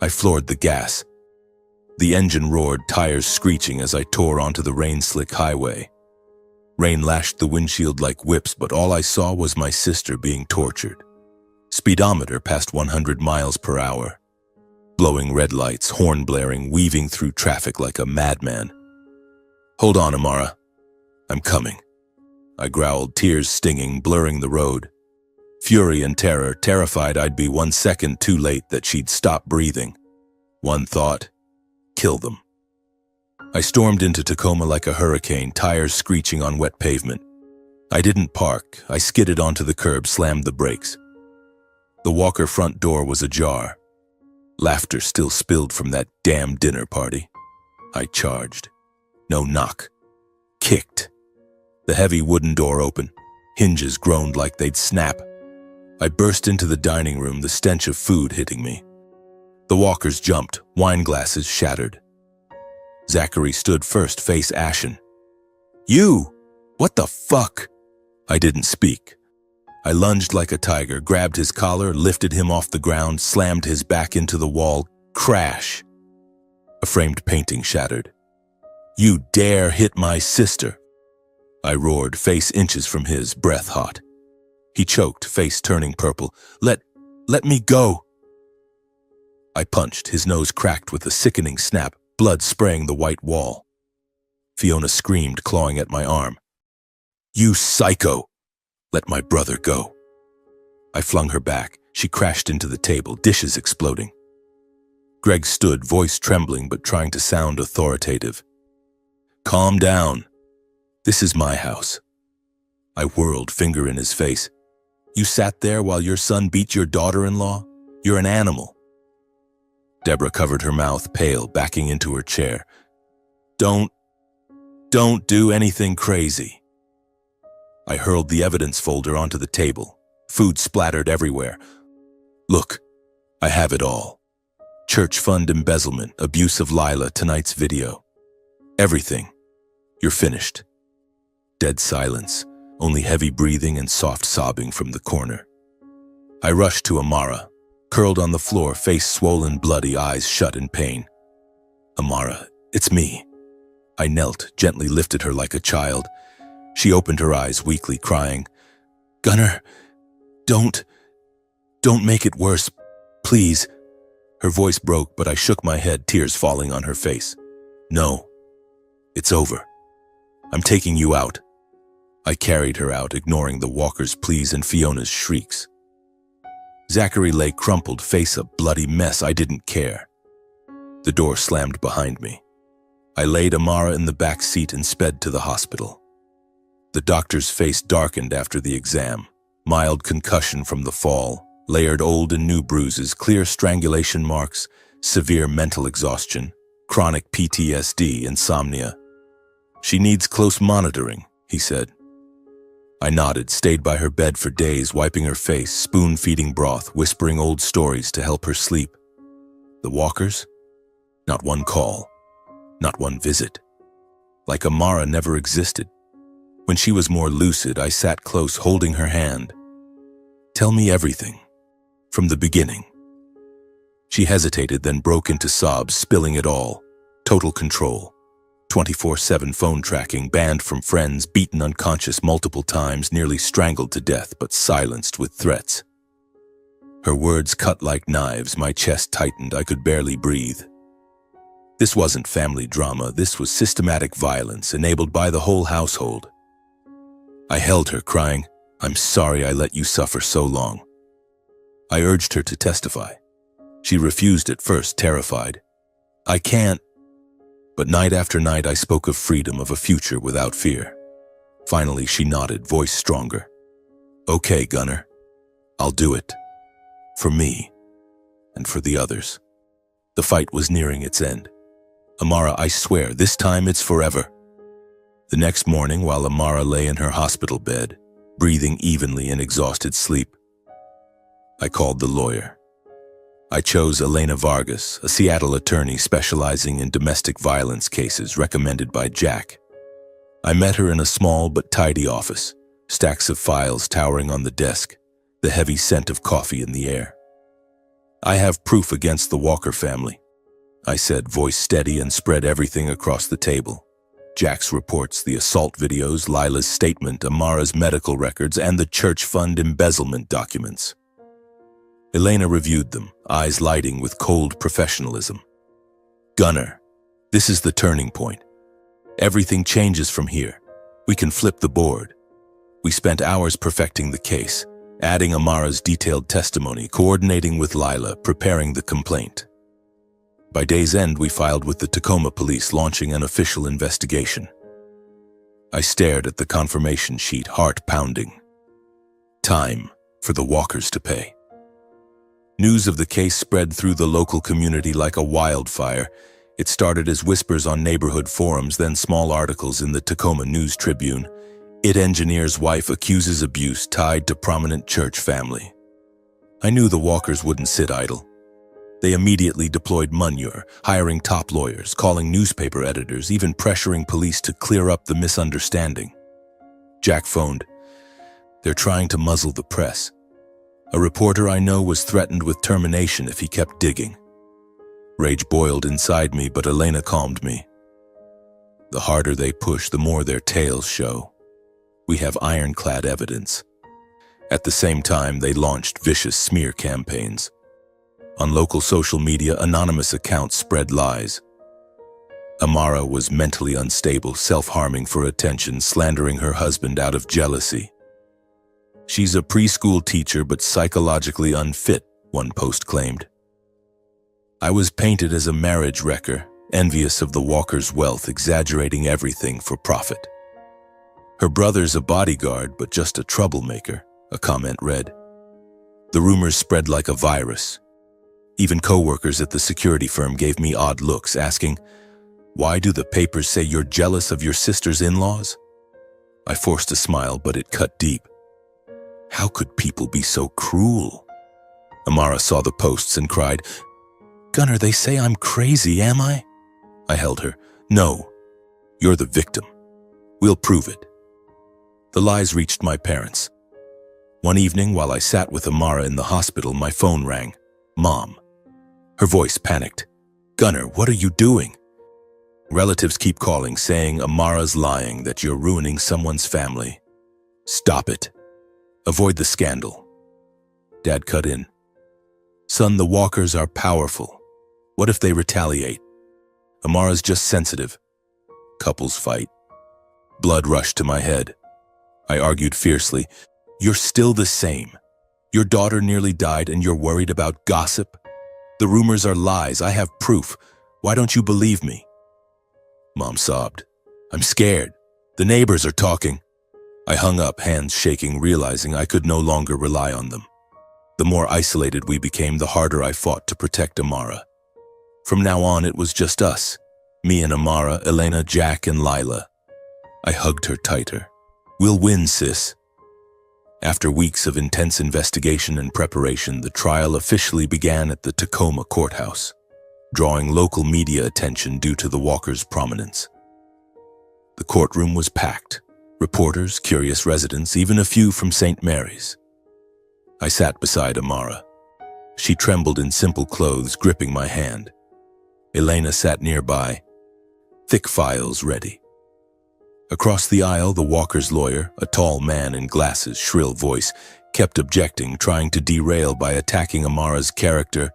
I floored the gas. The engine roared, tires screeching as I tore onto the rain-slick highway. Rain lashed the windshield like whips, but all I saw was my sister being tortured. Speedometer past 100 miles per hour. Blowing red lights, horn blaring, weaving through traffic like a madman. "Hold on, Amara. I'm coming." I growled, tears stinging, blurring the road. Fury and terror, terrified I'd be 1 second too late, that she'd stop breathing. One thought, kill them. I stormed into Tacoma like a hurricane, tires screeching on wet pavement. I didn't park. I skidded onto the curb, slammed the brakes. The Walker front door was ajar. Laughter still spilled from that damn dinner party. I charged. No knock. Kicked. The heavy wooden door opened. Hinges groaned like they'd snap. I burst into the dining room, the stench of food hitting me. The walkers jumped, wine glasses shattered. Zachary stood first, face ashen. "You! What the fuck?" I didn't speak. I lunged like a tiger, grabbed his collar, lifted him off the ground, slammed his back into the wall. Crash! A framed painting shattered. "You dare hit my sister!" I roared, face inches from his, breath hot. He choked, face turning purple. Let me go!" I punched, his nose cracked with a sickening snap, blood spraying the white wall. Fiona screamed, clawing at my arm. "You psycho! Let my brother go." I flung her back. She crashed into the table, dishes exploding. Greg stood, voice trembling but trying to sound authoritative. "Calm down. This is my house." I whirled, finger in his face. "You sat there while your son beat your daughter-in-law? You're an animal." Deborah covered her mouth, pale, backing into her chair. Don't do anything crazy." I hurled the evidence folder onto the table. Food splattered everywhere. "Look, I have it all. Church fund embezzlement, abuse of Lila, tonight's video. Everything. You're finished." Dead silence, only heavy breathing and soft sobbing from the corner. I rushed to Amara, curled on the floor, face swollen, bloody, eyes shut in pain. "Amara, it's me." I knelt, gently lifted her like a child. She opened her eyes weakly, crying, "Gunnar, don't make it worse, please." Her voice broke, but I shook my head, tears falling on her face. "No, it's over. I'm taking you out." I carried her out, ignoring the walker's pleas and Fiona's shrieks. Zachary lay crumpled, face a bloody mess. I didn't care. The door slammed behind me. I laid Amara in the back seat and sped to the hospital. The doctor's face darkened after the exam. Mild concussion from the fall, layered old and new bruises, clear strangulation marks, severe mental exhaustion, chronic PTSD, insomnia. "She needs close monitoring," he said. I nodded, stayed by her bed for days, wiping her face, spoon-feeding broth, whispering old stories to help her sleep. The walkers? Not one call. Not one visit. Like Amara never existed. When she was more lucid, I sat close, holding her hand. "Tell me everything. From the beginning." She hesitated, then broke into sobs, spilling it all. Total control. 24/7 phone tracking, banned from friends, beaten unconscious multiple times, nearly strangled to death, but silenced with threats. Her words cut like knives, my chest tightened, I could barely breathe. This wasn't family drama, this was systematic violence, enabled by the whole household. I held her, crying, "I'm sorry I let you suffer so long." I urged her to testify. She refused at first, terrified. "I can't." But night after night I spoke of freedom, of a future without fear. Finally she nodded, voice stronger. "Okay, Gunnar. I'll do it. For me. And for the others." The fight was nearing its end. "Amara, I swear, this time it's forever." The next morning, while Amara lay in her hospital bed, breathing evenly in exhausted sleep, I called the lawyer. I chose Elena Vargas, a Seattle attorney specializing in domestic violence cases recommended by Jack. I met her in a small but tidy office, stacks of files towering on the desk, the heavy scent of coffee in the air. "I have proof against the Walker family," I said, voice steady, and spread everything across the table. Jack's reports, the assault videos, Lila's statement, Amara's medical records, and the church fund embezzlement documents. Elena reviewed them, eyes lighting with cold professionalism. "Gunnar, this is the turning point. Everything changes from here. We can flip the board." We spent hours perfecting the case, adding Amara's detailed testimony, coordinating with Lila, preparing the complaint. By day's end, we filed with the Tacoma police, launching an official investigation. I stared at the confirmation sheet, heart pounding. Time for the Walkers to pay. News of the case spread through the local community like a wildfire. It started as whispers on neighborhood forums, then small articles in the Tacoma News Tribune. It engineer's wife accuses abuse tied to prominent church family. I knew the Walkers wouldn't sit idle. They immediately deployed manure, hiring top lawyers, calling newspaper editors, even pressuring police to clear up the misunderstanding. Jack phoned. "They're trying to muzzle the press." A reporter I know was threatened with termination if he kept digging. Rage boiled inside me, but Elena calmed me. The harder they push, the more their tails show. We have ironclad evidence. At the same time, they launched vicious smear campaigns. On local social media, anonymous accounts spread lies. Amara was mentally unstable, self-harming for attention, slandering her husband out of jealousy. "She's a preschool teacher but psychologically unfit," one post claimed. I was painted as a marriage wrecker, envious of the Walkers' wealth, exaggerating everything for profit. "Her brother's a bodyguard but just a troublemaker," a comment read. The rumors spread like a virus. Even co-workers at the security firm gave me odd looks, asking, "Why do the papers say you're jealous of your sister's in-laws?" I forced a smile, but it cut deep. How could people be so cruel? Amara saw the posts and cried, "Gunnar, they say I'm crazy, am I?" I held her. "No, you're the victim. We'll prove it." The lies reached my parents. One evening, while I sat with Amara in the hospital, my phone rang. Mom. Her voice panicked. "Gunnar, what are you doing?" "Relatives keep calling, saying Amara's lying, that you're ruining someone's family." "Stop it. Avoid the scandal." Dad cut in. "Son, the Walkers are powerful. What if they retaliate? Amara's just sensitive. Couples fight." Blood rushed to my head. I argued fiercely. "You're still the same. Your daughter nearly died and you're worried about gossip? The rumors are lies. I have proof. Why don't you believe me?" Mom sobbed. "I'm scared. The neighbors are talking." I hung up, hands shaking, realizing I could no longer rely on them. The more isolated we became, the harder I fought to protect Amara. From now on, it was just us. Me and Amara, Elena, Jack, and Lila. I hugged her tighter. "We'll win, sis." After weeks of intense investigation and preparation, the trial officially began at the Tacoma courthouse, drawing local media attention due to the Walkers' prominence. The courtroom was packed. Reporters, curious residents, even a few from St. Mary's. I sat beside Amara. She trembled in simple clothes, gripping my hand. Elena sat nearby, thick files ready. Across the aisle, the Walkers' lawyer, a tall man in glasses, shrill voice, kept objecting, trying to derail by attacking Amara's character.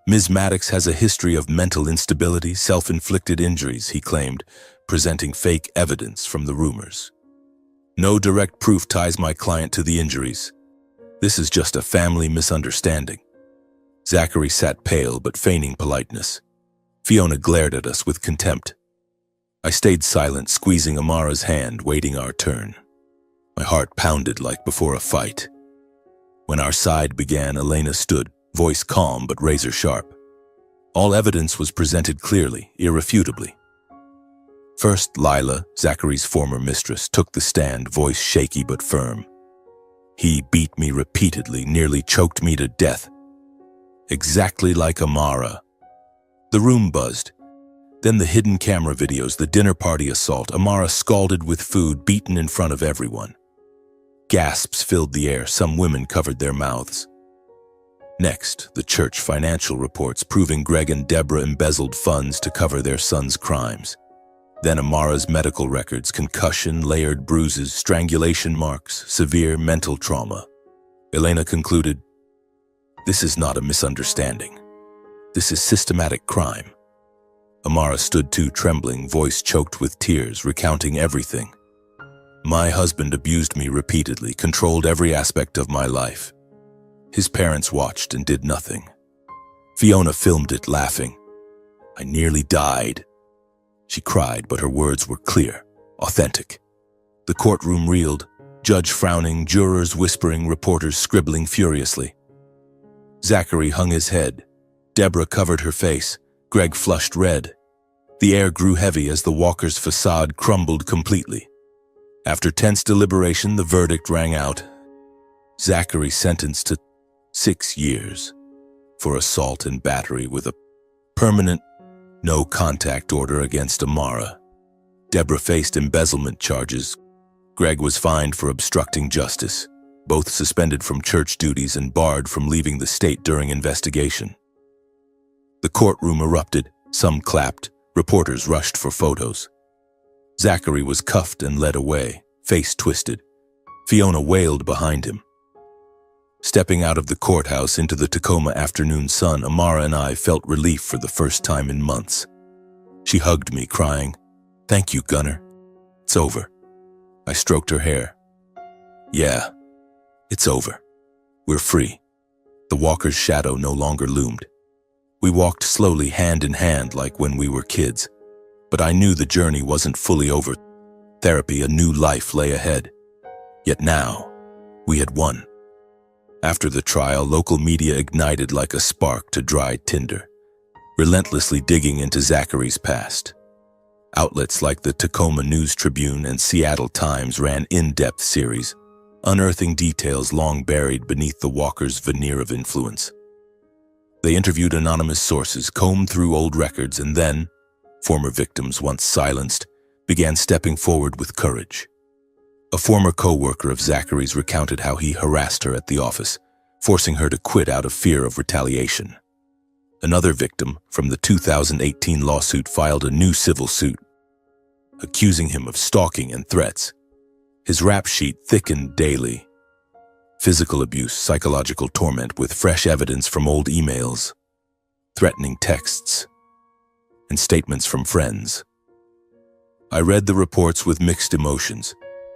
"Ms. Maddox has a history of mental instability, self-inflicted injuries," he claimed, presenting fake evidence from the rumors. "No direct proof ties my client to the injuries. This is just a family misunderstanding." Zachary sat pale but feigning politeness. Fiona glared at us with contempt. I stayed silent, squeezing Amara's hand, waiting our turn. My heart pounded like before a fight. When our side began, Elena stood, voice calm but razor sharp. All evidence was presented clearly, irrefutably. First, Lila, Zachary's former mistress, took the stand, voice shaky but firm. "He beat me repeatedly, nearly choked me to death. Exactly like Amara." The room buzzed. Then the hidden camera videos, the dinner party assault, Amara scalded with food, beaten in front of everyone. Gasps filled the air, some women covered their mouths. Next, the church financial reports proving Greg and Deborah embezzled funds to cover their son's crimes. Then Amara's medical records, concussion, layered bruises, strangulation marks, severe mental trauma. Elena concluded, "This is not a misunderstanding. This is systematic crime." Amara stood too, trembling, voice choked with tears, recounting everything. "My husband abused me repeatedly, controlled every aspect of my life. His parents watched and did nothing. Fiona filmed it, laughing. I nearly died." She cried, but her words were clear, authentic. The courtroom reeled, judge frowning, jurors whispering, reporters scribbling furiously. Zachary hung his head. Deborah covered her face. Greg flushed red. The air grew heavy as the walker's facade crumbled completely. After tense deliberation, the verdict rang out. Zachary sentenced to 6 years for assault and battery with a permanent no-contact order against Amara. Deborah faced embezzlement charges. Greg was fined for obstructing justice, both suspended from church duties and barred from leaving the state during investigation. The courtroom erupted. Some clapped. Reporters rushed for photos. Zachary was cuffed and led away, face twisted. Fiona wailed behind him. Stepping out of the courthouse into the Tacoma afternoon sun, Amara and I felt relief for the first time in months. She hugged me, crying, "Thank you, Gunner. It's over." I stroked her hair. "Yeah, it's over. We're free." The walker's shadow no longer loomed. We walked slowly, hand in hand, like when we were kids. But I knew the journey wasn't fully over. Therapy, a new life lay ahead. Yet now, we had won. After the trial, local media ignited like a spark to dry tinder, relentlessly digging into Zachary's past. Outlets like the Tacoma News Tribune and Seattle Times ran in-depth series, unearthing details long buried beneath the walker's veneer of influence. They interviewed anonymous sources, combed through old records, and then, former victims once silenced, began stepping forward with courage. A former co-worker of Zachary's recounted how he harassed her at the office, forcing her to quit out of fear of retaliation. Another victim from the 2018 lawsuit filed a new civil suit, accusing him of stalking and threats. His rap sheet thickened daily. Physical abuse, psychological torment with fresh evidence from old emails, threatening texts, and statements from friends. I read the reports with mixed emotions,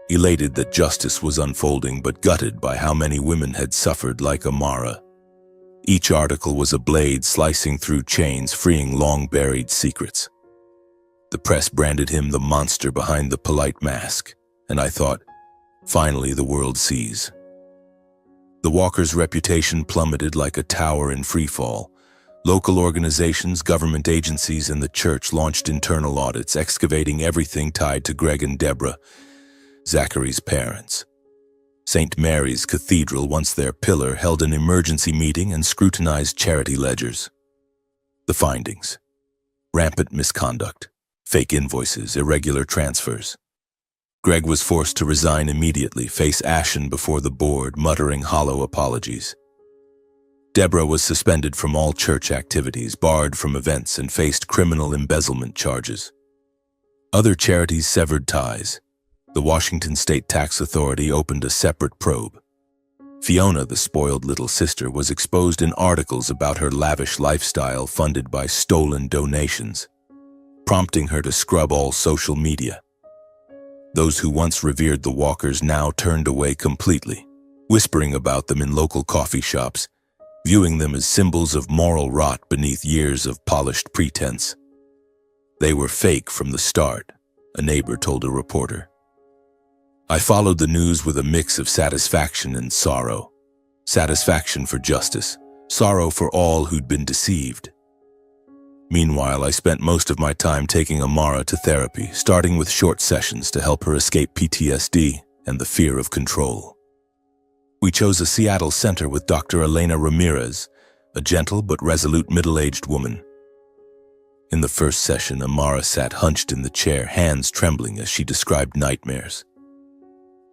elated that justice was unfolding but gutted by how many women had suffered like Amara. Each article was a blade slicing through chains, freeing long-buried secrets. The press branded him the monster behind the polite mask, and I thought, finally the world sees. The walker's reputation plummeted like a tower in freefall. Local organizations, government agencies, and the church launched internal audits, excavating everything tied to Greg and Deborah, Zachary's parents. St. Mary's Cathedral, once their pillar, held an emergency meeting and scrutinized charity ledgers. The findings: rampant misconduct, fake invoices, irregular transfers. Greg was forced to resign immediately, face ashen before the board, muttering hollow apologies. Deborah was suspended from all church activities, barred from events, and faced criminal embezzlement charges. Other charities severed ties. The Washington State Tax Authority opened a separate probe. Fiona, the spoiled little sister, was exposed in articles about her lavish lifestyle funded by stolen donations, prompting her to scrub all social media. Those who once revered the walkers now turned away completely, whispering about them in local coffee shops, viewing them as symbols of moral rot beneath years of polished pretense. They were fake from the start, a neighbor told a reporter. I followed the news with a mix of satisfaction and sorrow. Satisfaction for justice, sorrow for all who'd been deceived. Meanwhile, I spent most of my time taking Amara to therapy, starting with short sessions to help her escape PTSD and the fear of control. We chose a Seattle center with Dr. Elena Ramirez, a gentle but resolute middle-aged woman. In the first session, Amara sat hunched in the chair, hands trembling as she described nightmares.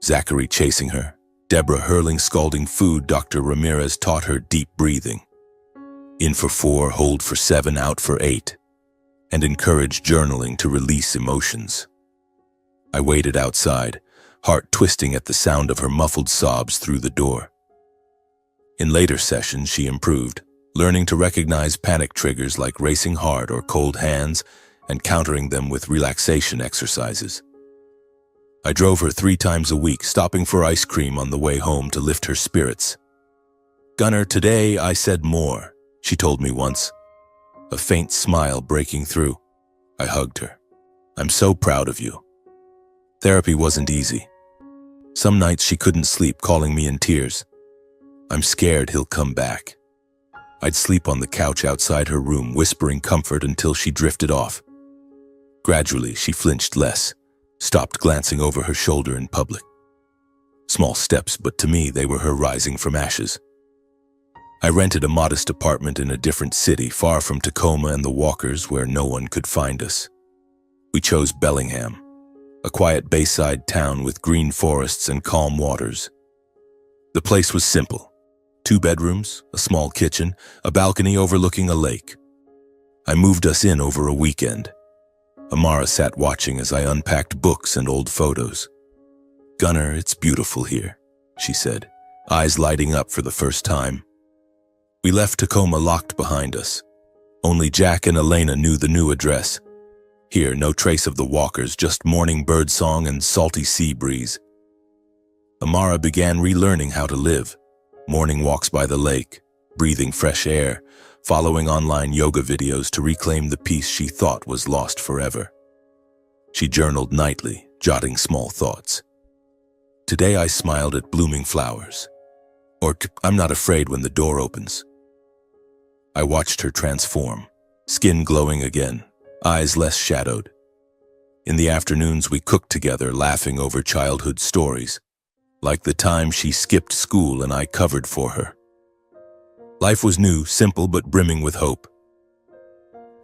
Zachary chasing her, Deborah hurling scalding food. Dr. Ramirez taught her deep breathing. In for 4, hold for 7, out for 8, and encouraged journaling to release emotions. I waited outside, heart twisting at the sound of her muffled sobs through the door. In later sessions, she improved, learning to recognize panic triggers like racing heart or cold hands and countering them with relaxation exercises. I drove her 3 times a week, stopping for ice cream on the way home to lift her spirits. "Gunner, today I said more," she told me once, a faint smile breaking through. I hugged her. "I'm so proud of you." Therapy wasn't easy. Some nights she couldn't sleep, calling me in tears. "I'm scared he'll come back." I'd sleep on the couch outside her room, whispering comfort until she drifted off. Gradually, she flinched less, stopped glancing over her shoulder in public. Small steps, but to me they were her rising from ashes. I rented a modest apartment in a different city, far from Tacoma and the Walkers, where no one could find us. We chose Bellingham, a quiet bayside town with green forests and calm waters. The place was simple. 2 bedrooms, a small kitchen, a balcony overlooking a lake. I moved us in over a weekend. Amara sat watching as I unpacked books and old photos. "Gunnar, it's beautiful here," she said, eyes lighting up for the first time. We left Tacoma locked behind us. Only Jack and Elena knew the new address. Here, no trace of the Walkers, just morning birdsong and salty sea breeze. Amara began relearning how to live. Morning walks by the lake, breathing fresh air, following online yoga videos to reclaim the peace she thought was lost forever. She journaled nightly, jotting small thoughts. "Today I smiled at blooming flowers." Or, "I'm not afraid when the door opens." I watched her transform, skin glowing again, eyes less shadowed. In the afternoons we cooked together, laughing over childhood stories, like the time she skipped school and I covered for her. Life was new, simple, but brimming with hope.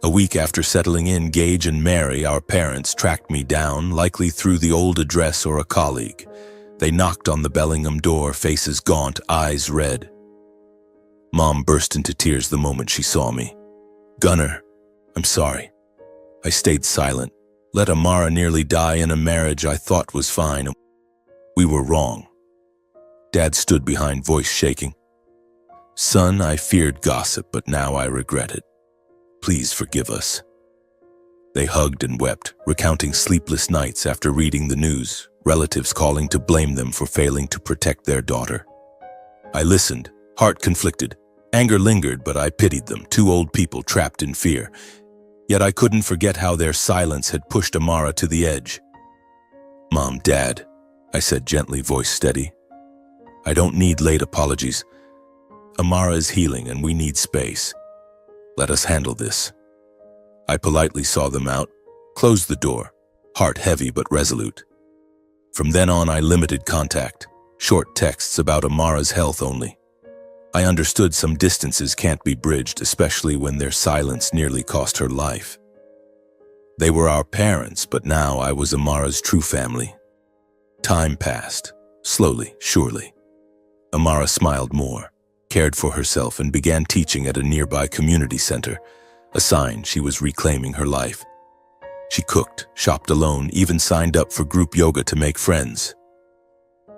A week after settling in, Gage and Mary, our parents, tracked me down, likely through the old address or a colleague. They knocked on the Bellingham door, faces gaunt, eyes red. Mom burst into tears the moment she saw me. "Gunnar, I'm sorry." I stayed silent. Let Amara nearly die in a marriage I thought was fine. We were wrong. Dad stood behind, voice shaking. "Son, I feared gossip, but now I regret it. Please forgive us." They hugged and wept, recounting sleepless nights after reading the news, relatives calling to blame them for failing to protect their daughter. I listened, heart conflicted. Anger lingered, but I pitied them, 2 old people trapped in fear. Yet I couldn't forget how their silence had pushed Amara to the edge. "Mom, Dad," I said gently, voice steady. "I don't need late apologies. Amara is healing and we need space. Let us handle this." I politely saw them out, closed the door, heart heavy but resolute. From then on I limited contact, short texts about Amara's health only. I understood some distances can't be bridged, especially when their silence nearly cost her life. They were our parents, but now I was Amara's true family. Time passed, slowly, surely. Amara smiled more, cared for herself, and began teaching at a nearby community center, a sign she was reclaiming her life. She cooked, shopped alone, even signed up for group yoga to make friends.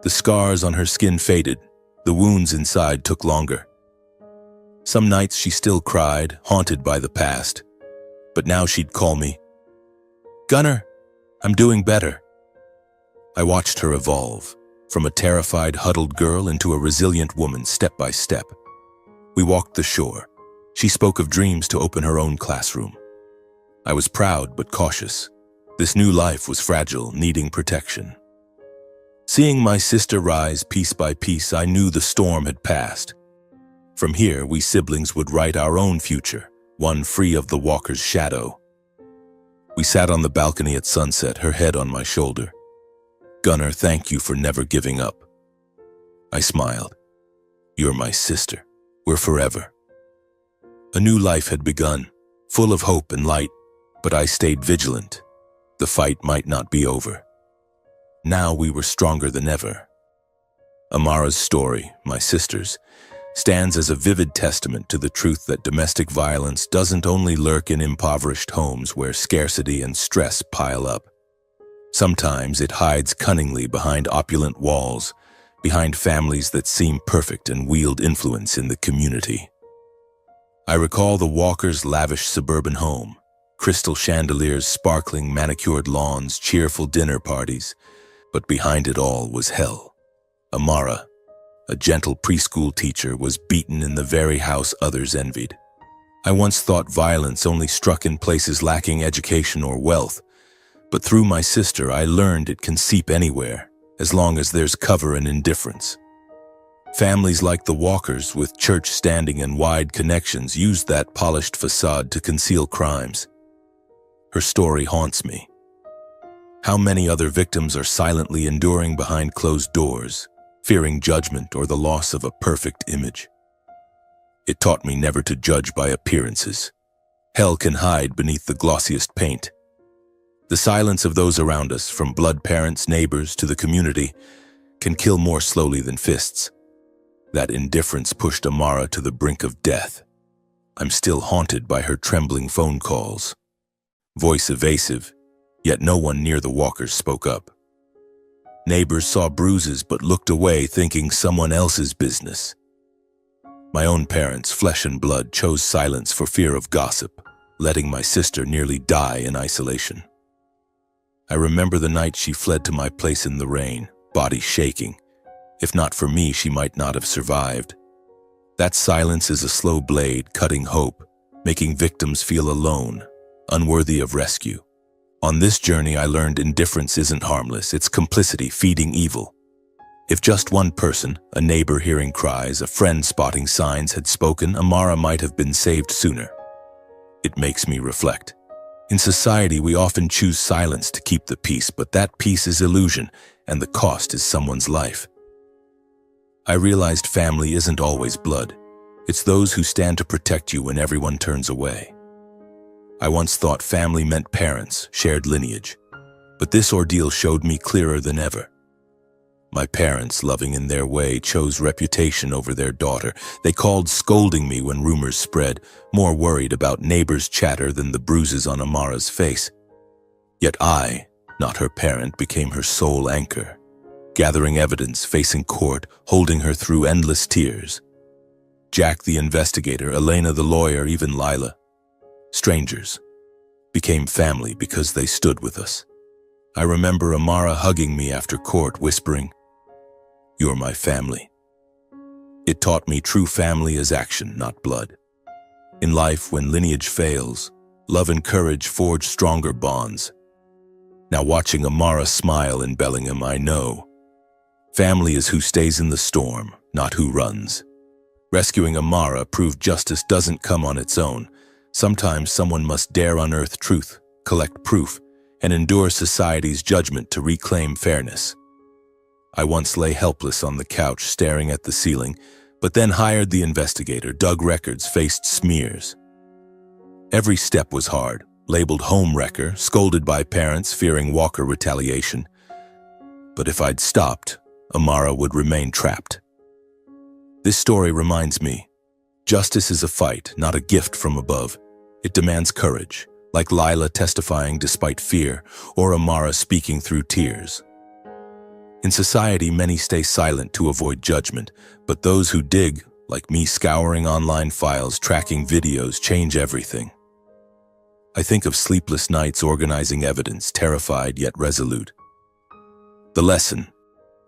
The scars on her skin faded. The wounds inside took longer. Some nights she still cried, haunted by the past. But now she'd call me, "Gunnar, I'm doing better." I watched her evolve, from a terrified, huddled girl into a resilient woman, step by step. We walked the shore. She spoke of dreams to open her own classroom. I was proud but cautious. This new life was fragile, needing protection. Seeing my sister rise piece by piece, I knew the storm had passed. From here, we siblings would write our own future, one free of the Walker's shadow. We sat on the balcony at sunset, her head on my shoulder. "Gunnar, thank you for never giving up." I smiled. "You're my sister. We're forever." A new life had begun, full of hope and light, but I stayed vigilant. The fight might not be over. Now we were stronger than ever. Amara's story, my sister's, stands as a vivid testament to the truth that domestic violence doesn't only lurk in impoverished homes where scarcity and stress pile up. Sometimes it hides cunningly behind opulent walls, behind families that seem perfect and wield influence in the community. I recall the Walkers' lavish suburban home, crystal chandeliers, sparkling manicured lawns, cheerful dinner parties. But behind it all was hell. Amara, a gentle preschool teacher, was beaten in the very house others envied. I once thought violence only struck in places lacking education or wealth, but through my sister I learned it can seep anywhere, as long as there's cover and indifference. Families like the Walkers, with church standing and wide connections, used that polished facade to conceal crimes. Her story haunts me. How many other victims are silently enduring behind closed doors, fearing judgment or the loss of a perfect image? It taught me never to judge by appearances. Hell can hide beneath the glossiest paint. The silence of those around us, from blood parents, neighbors, to the community, can kill more slowly than fists. That indifference pushed Amara to the brink of death. I'm still haunted by her trembling phone calls. Voice evasive, yet no one near the Walkers spoke up. Neighbors saw bruises but looked away, thinking someone else's business. My own parents, flesh and blood, chose silence for fear of gossip, letting my sister nearly die in isolation. I remember the night she fled to my place in the rain, body shaking. If not for me, she might not have survived. That silence is a slow blade, cutting hope, making victims feel alone, unworthy of rescue. On this journey, I learned indifference isn't harmless, it's complicity feeding evil. If just one person, a neighbor hearing cries, a friend spotting signs, had spoken, Amara might have been saved sooner. It makes me reflect. In society, we often choose silence to keep the peace, but that peace is illusion, and the cost is someone's life. I realized family isn't always blood. It's those who stand to protect you when everyone turns away. I once thought family meant parents, shared lineage. But this ordeal showed me clearer than ever. My parents, loving in their way, chose reputation over their daughter. They called scolding me when rumors spread, more worried about neighbors' chatter than the bruises on Amara's face. Yet I, not her parent, became her sole anchor, gathering evidence, facing court, holding her through endless tears. Jack the investigator, Elena the lawyer, even Lila. Strangers became family because they stood with us. I remember Amara hugging me after court, whispering, "You're my family." It taught me true family is action, not blood. In life, when lineage fails, love and courage forge stronger bonds. Now watching Amara smile in Bellingham, I know family is who stays in the storm, not who runs. Rescuing Amara proved justice doesn't come on its own. Sometimes someone must dare unearth truth, collect proof, and endure society's judgment to reclaim fairness. I once lay helpless on the couch, staring at the ceiling, but then hired the investigator, dug records, faced smears. Every step was hard, labeled home wrecker, scolded by parents, fearing Walker retaliation. But if I'd stopped, Amara would remain trapped. This story reminds me, justice is a fight, not a gift from above. It demands courage, like Lila testifying despite fear, or Amara speaking through tears. In society, many stay silent to avoid judgment, but those who dig, like me scouring online files, tracking videos, change everything. I think of sleepless nights organizing evidence, terrified yet resolute. The lesson: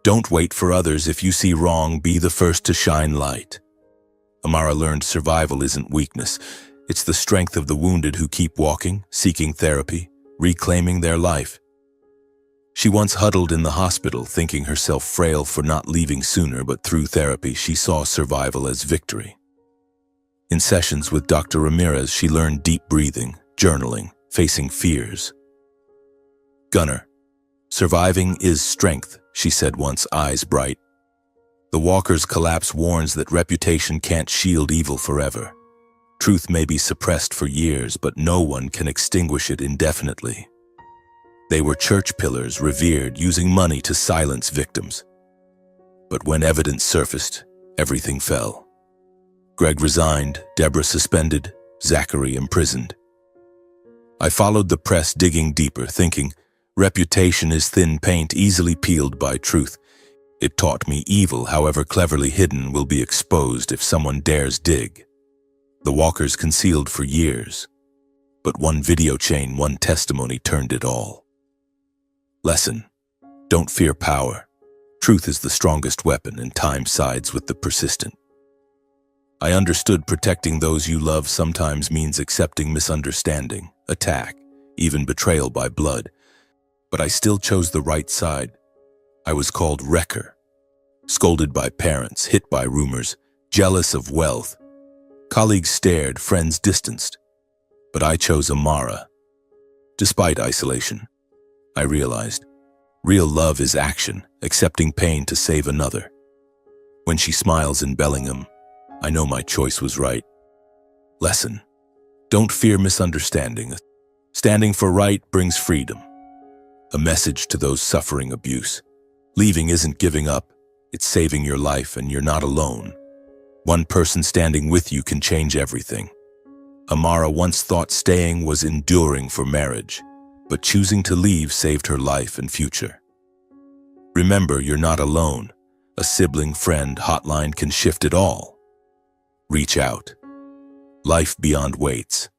don't wait for others. If you see wrong, be the first to shine light. Amara learned survival isn't weakness. It's the strength of the wounded who keep walking, seeking therapy, reclaiming their life. She once huddled in the hospital, thinking herself frail for not leaving sooner, but through therapy, she saw survival as victory. In sessions with Dr. Ramirez, she learned deep breathing, journaling, facing fears. "Gunnar, surviving is strength," she said once, eyes bright. The Walker's collapse warns that reputation can't shield evil forever. Truth may be suppressed for years, but no one can extinguish it indefinitely. They were church pillars, revered, using money to silence victims. But when evidence surfaced, everything fell. Greg resigned, Deborah suspended, Zachary imprisoned. I followed the press, digging deeper, thinking, reputation is thin paint, easily peeled by truth. It taught me evil, however cleverly hidden, will be exposed if someone dares dig. The Walkers concealed for years, but one video chain, one testimony turned it all. Lesson: don't fear power. Truth is the strongest weapon, and time sides with the persistent. I understood protecting those you love sometimes means accepting misunderstanding, attack, even betrayal by blood. But I still chose the right side. I was called wrecker, Scolded by parents, hit by rumors, jealous of wealth. Colleagues stared, friends distanced. But I chose Amara. Despite isolation, I realized real love is action, accepting pain to save another. When she smiles in Bellingham, I know my choice was right. Lesson: don't fear misunderstanding. Standing for right brings freedom. A message to those suffering abuse: leaving isn't giving up, it's saving your life, and you're not alone. One person standing with you can change everything. Amara once thought staying was enduring for marriage, but choosing to leave saved her life and future. Remember, you're not alone. A sibling, friend, hotline can shift it all. Reach out. Life beyond waits.